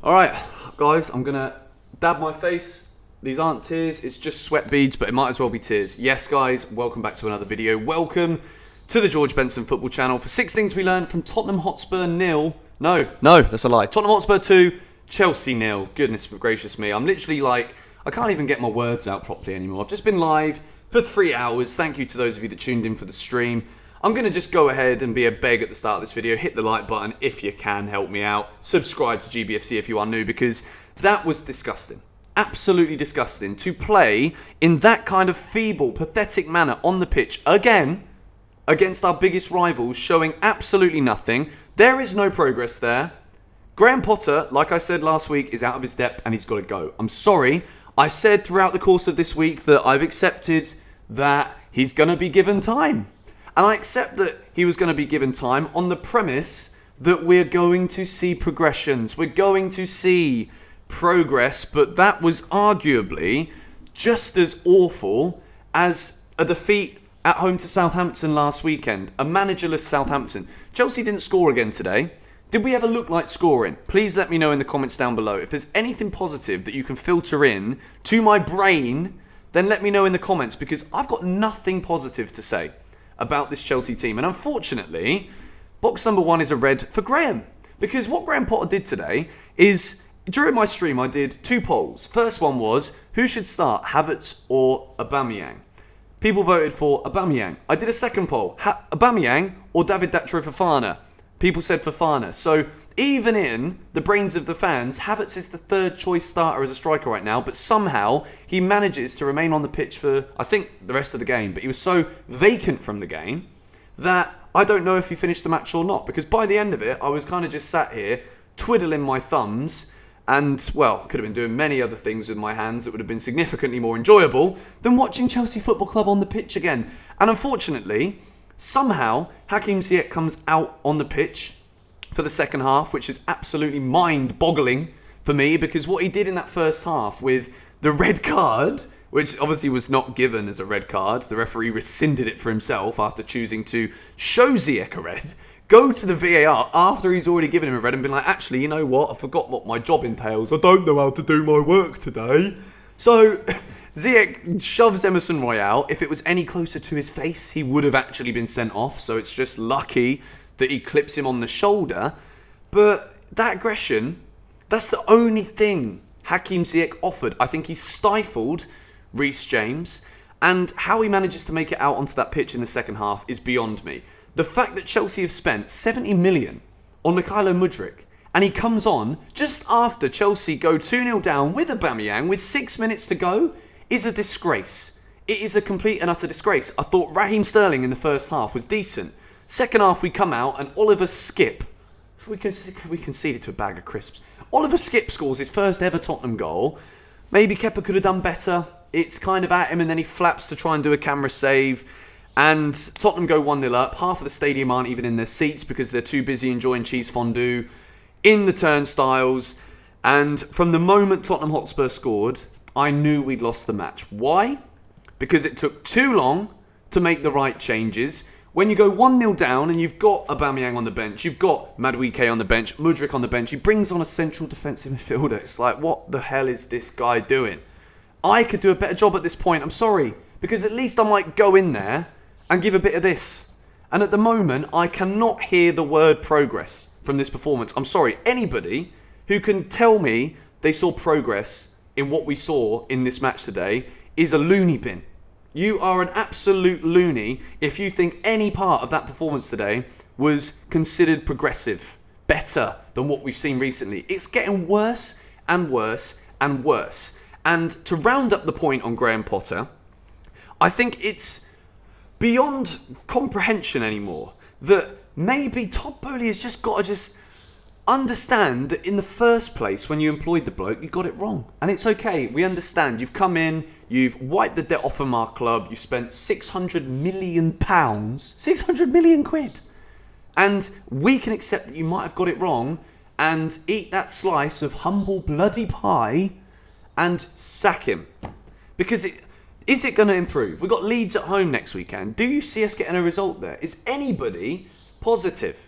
Alright, guys, I'm going to dab my face. These aren't tears, it's just sweat beads, but it might as well be tears. Yes, guys, welcome back to another video. Welcome to the George Benson football channel for 6 things we learned from Tottenham Hotspur 0. No, that's a lie. Tottenham Hotspur 2, Chelsea 0. Goodness gracious me. I'm literally like, I can't even get my words out properly anymore. I've just been live for 3 hours. Thank you to those of you that tuned in for the stream. I'm going to just go ahead and be a beg at the start of this video. Hit the like button if you can, help me out. Subscribe to GBFC if you are new, because that was disgusting. Absolutely disgusting to play in that kind of feeble, pathetic manner on the pitch again against our biggest rivals, showing absolutely nothing. There is no progress there. Graham Potter, like I said last week, is out of his depth and he's got to go. I'm sorry. I said throughout the course of this week that I've accepted that he's going to be given time. And I accept that he was going to be given time on the premise that we're going to see progressions. We're going to see progress, but that was arguably just as awful as a defeat at home to Southampton last weekend. A managerless Southampton. Chelsea didn't score again today. Did we ever look like scoring? Please let me know in the comments down below. If there's anything positive that you can filter in to my brain, then let me know in the comments, because I've got nothing positive to say about this Chelsea team. And unfortunately, box number 1 is a red for Graham. Because what Graham Potter did today is, during my stream, I did 2 polls. First one was, who should start, Havertz or Aubameyang? People voted for Aubameyang. I did a second poll, Aubameyang or David Datro Fofana? People said Fofana. So even in the brains of the fans, Havertz is the third choice starter as a striker right now, but somehow he manages to remain on the pitch for, I think, the rest of the game. But he was so vacant from the game that I don't know if he finished the match or not, because by the end of it, I was kind of just sat here twiddling my thumbs and, well, could have been doing many other things with my hands that would have been significantly more enjoyable than watching Chelsea Football Club on the pitch again. And unfortunately, somehow, Hakim Ziyech comes out on the pitch for the second half, which is absolutely mind-boggling for me, because what he did in that first half with the red card, which obviously was not given as a red card, the referee rescinded it for himself after choosing to show Ziyech a red, go to the VAR after he's already given him a red and been like, actually, you know what, I forgot what my job entails, I don't know how to do my work today. So Ziyech shoves Emerson Royale. If it was any closer to his face, he would have actually been sent off. So it's just lucky that he clips him on the shoulder. But that aggression, that's the only thing Hakim Ziyech offered. I think he stifled Reece James. And how he manages to make it out onto that pitch in the second half is beyond me. The fact that Chelsea have spent 70 million on Mykhailo Mudryk, and he comes on just after Chelsea go 2-0 down with Aubameyang with 6 minutes to go, is a disgrace. It is a complete and utter disgrace. I thought Raheem Sterling in the first half was decent. Second half we come out and Oliver Skipp, we conceded to a bag of crisps. Oliver Skipp scores his first ever Tottenham goal. Maybe Kepa could have done better. It's kind of at him and then he flaps to try and do a camera save. And Tottenham go 1-0 up. Half of the stadium aren't even in their seats because they're too busy enjoying cheese fondue in the turnstiles. And from the moment Tottenham Hotspur scored, I knew we'd lost the match. Why? Because it took too long to make the right changes. When you go 1-0 down and you've got Aubameyang on the bench, you've got Madueke on the bench, Mudryk on the bench, he brings on a central defensive midfielder. It's like, what the hell is this guy doing? I could do a better job at this point, I'm sorry. Because at least I might go in there and give a bit of this. And at the moment, I cannot hear the word progress from this performance. I'm sorry, anybody who can tell me they saw progress in what we saw in this match today is a loony bin. You are an absolute loony if you think any part of that performance today was considered progressive, better than what we've seen recently. It's getting worse and worse and worse. And to round up the point on Graham Potter, I think it's beyond comprehension anymore that maybe Todd Boehly has just got to understand that in the first place, when you employed the bloke, you got it wrong. And it's okay. We understand. You've come in, you've wiped the debt off from our club, you've spent £600 million, 600 million quid. And we can accept that you might have got it wrong and eat that slice of humble bloody pie and sack him. Because is it going to improve? We've got Leeds at home next weekend. Do you see us getting a result there? Is anybody positive?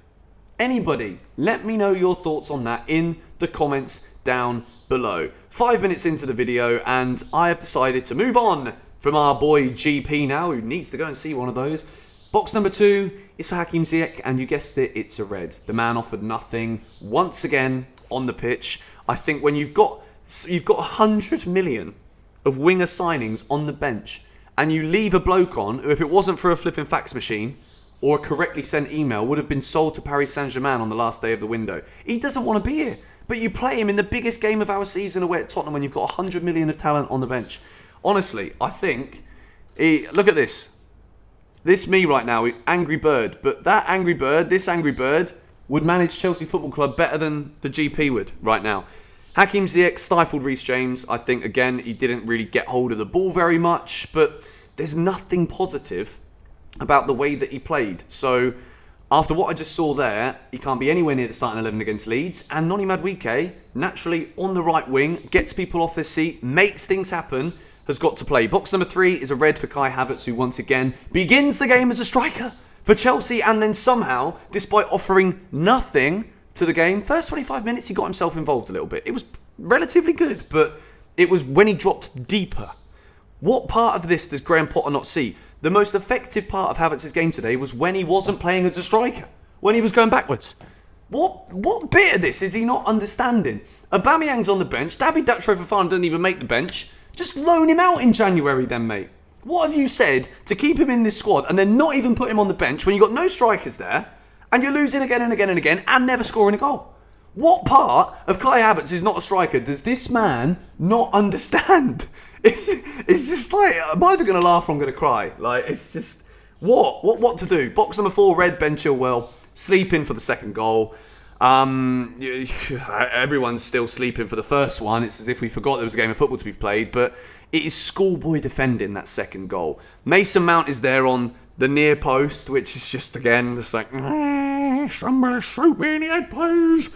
Anybody? Let me know your thoughts on that in the comments down below. 5 minutes into the video, and I have decided to move on from our boy GP now, who needs to go and see one of those. Box number 2 is for Hakim Ziyech, and you guessed it, it's a red. The man offered nothing once again on the pitch. I think when you've got 100 million of winger signings on the bench, and you leave a bloke on who, if it wasn't for a flipping fax machine or a correctly sent email, would have been sold to Paris Saint-Germain on the last day of the window. He doesn't want to be here. But you play him in the biggest game of our season away at Tottenham when you've got 100 million of talent on the bench. Honestly, I think... look at this. This me right now, angry bird. But this angry bird, would manage Chelsea Football Club better than the GP would right now. Hakim Ziyech stifled Reece James. I think, again, he didn't really get hold of the ball very much. But there's nothing positive about the way that he played. So, after what I just saw there, he can't be anywhere near the starting 11 against Leeds. And Noni Madueke, naturally on the right wing, gets people off their seat, makes things happen, has got to play. Box number 3 is a red for Kai Havertz, who once again begins the game as a striker for Chelsea. And then somehow, despite offering nothing to the game, first 25 minutes he got himself involved a little bit. It was relatively good, but it was when he dropped deeper. What part of this does Graham Potter not see? The most effective part of Havertz's game today was when he wasn't playing as a striker, when he was going backwards. What bit of this is he not understanding? Aubameyang's on the bench. David Datro Fofana doesn't even make the bench. Just loan him out in January then, mate. What have you said to keep him in this squad and then not even put him on the bench when you've got no strikers there and you're losing again and again and again and never scoring a goal? What part of Kai Havertz is not a striker does this man not understand? It's just like, I'm either going to laugh or I'm going to cry. Like, it's just, what to do? Box number 4, red, Ben Chilwell, sleeping for the second goal. Everyone's still sleeping for the first one. It's as if we forgot there was a game of football to be played, but it is schoolboy defending that second goal. Mason Mount is there on the near post, which is just, again, just like, somebody shoot me in the head, please.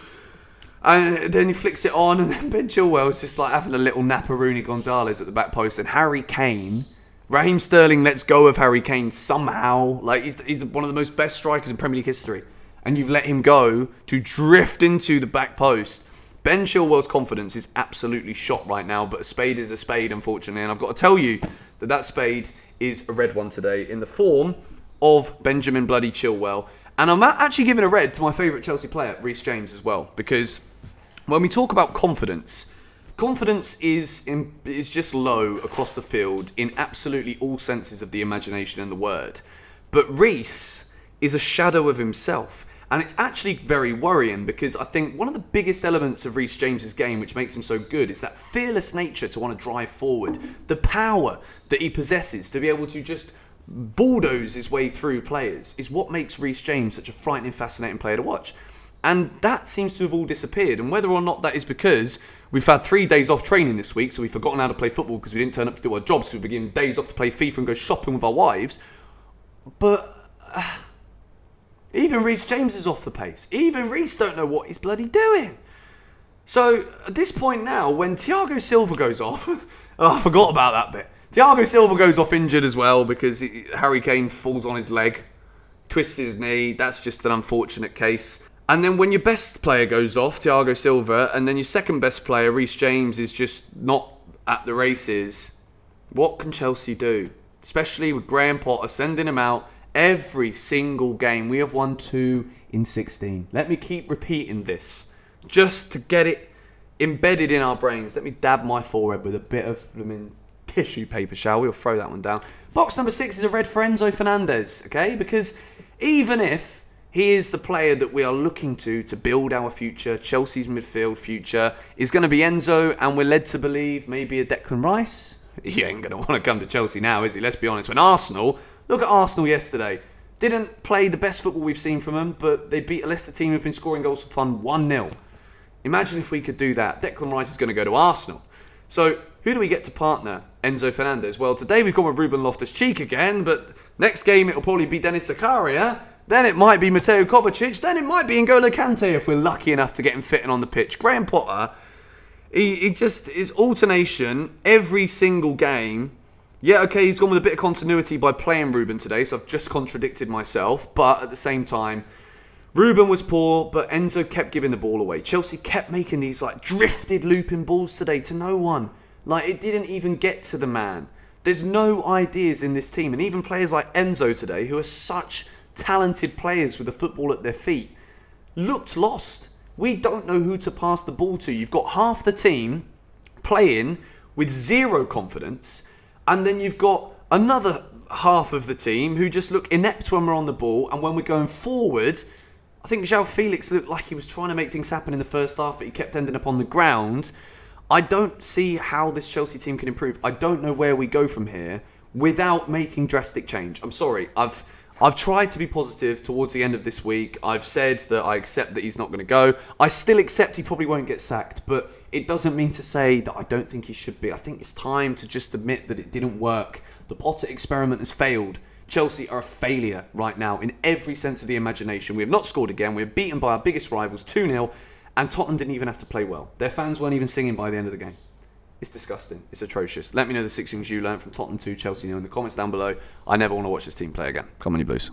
And then he flicks it on, and then Ben Chilwell's just like having a little Naparuni Gonzalez at the back post. And Harry Kane, Raheem Sterling lets go of Harry Kane somehow. Like, he's one of the most best strikers in Premier League history. And you've let him go to drift into the back post. Ben Chilwell's confidence is absolutely shot right now, but a spade is a spade, unfortunately. And I've got to tell you that spade is a red one today in the form of Benjamin Bloody Chilwell. And I'm actually giving a red to my favourite Chelsea player, Reece James, as well, because when we talk about confidence is just low across the field in absolutely all senses of the imagination and the word. But Reece is a shadow of himself. And it's actually very worrying because I think one of the biggest elements of Reece James's game, which makes him so good, is that fearless nature to want to drive forward. The power that he possesses to be able to just bulldoze his way through players is what makes Reece James such a frightening, fascinating player to watch. And that seems to have all disappeared. And whether or not that is because we've had 3 days off training this week, so we've forgotten how to play football because we didn't turn up to do our jobs, because we've been given days off to play FIFA and go shopping with our wives. But even Reece James is off the pace. Even Reece don't know what he's bloody doing. So at this point now, when Thiago Silva goes off, I forgot about that bit. Thiago Silva goes off injured as well because Harry Kane falls on his leg, twists his knee. That's just an unfortunate case. And then when your best player goes off, Thiago Silva, and then your second best player, Reece James, is just not at the races, what can Chelsea do? Especially with Graham Potter sending him out every single game. We have won 2 in 16. Let me keep repeating this just to get it embedded in our brains. Let me dab my forehead with a bit of tissue paper, shall we? We'll throw that one down. Box number 6 is a red for Enzo Fernandez, okay? Because even if he is the player that we are looking to build our future, Chelsea's midfield future, is going to be Enzo, and we're led to believe maybe a Declan Rice. He ain't going to want to come to Chelsea now, is he? Let's be honest. When Arsenal, look at Arsenal yesterday. Didn't play the best football we've seen from them, but they beat a Leicester team who've been scoring goals for fun 1-0. Imagine if we could do that. Declan Rice is going to go to Arsenal. So who do we get to partner Enzo Fernandez? Well, today we've gone with Ruben Loftus-Cheek again, but next game it'll probably be Denis Zakaria. Then it might be Mateo Kovacic. Then it might be N'Golo Kante if we're lucky enough to get him fitting on the pitch. Graham Potter, he just, his alternation every single game. Yeah, okay, he's gone with a bit of continuity by playing Ruben today, so I've just contradicted myself. But at the same time, Ruben was poor, but Enzo kept giving the ball away. Chelsea kept making these like drifted looping balls today to no one. Like, it didn't even get to the man. There's no ideas in this team. And even players like Enzo today, who are such talented players with the football at their feet, looked lost. We don't know who to pass the ball to. You've got half the team playing with zero confidence, and then you've got another half of the team who just look inept when we're on the ball, and when we're going forward, I think João Felix looked like he was trying to make things happen in the first half, but he kept ending up on the ground. I don't see how this Chelsea team can improve. I don't know where we go from here without making drastic change. I'm sorry. I've tried to be positive towards the end of this week. I've said that I accept that he's not going to go. I still accept he probably won't get sacked, but it doesn't mean to say that I don't think he should be. I think it's time to just admit that it didn't work. The Potter experiment has failed. Chelsea are a failure right now in every sense of the imagination. We have not scored again. We're beaten by our biggest rivals 2-0, and Tottenham didn't even have to play well. Their fans weren't even singing by the end of the game. It's disgusting. It's atrocious. Let me know the 6 things you learned from Tottenham 2, Chelsea 0 in the comments down below. I never want to watch this team play again. Come on, you Blues.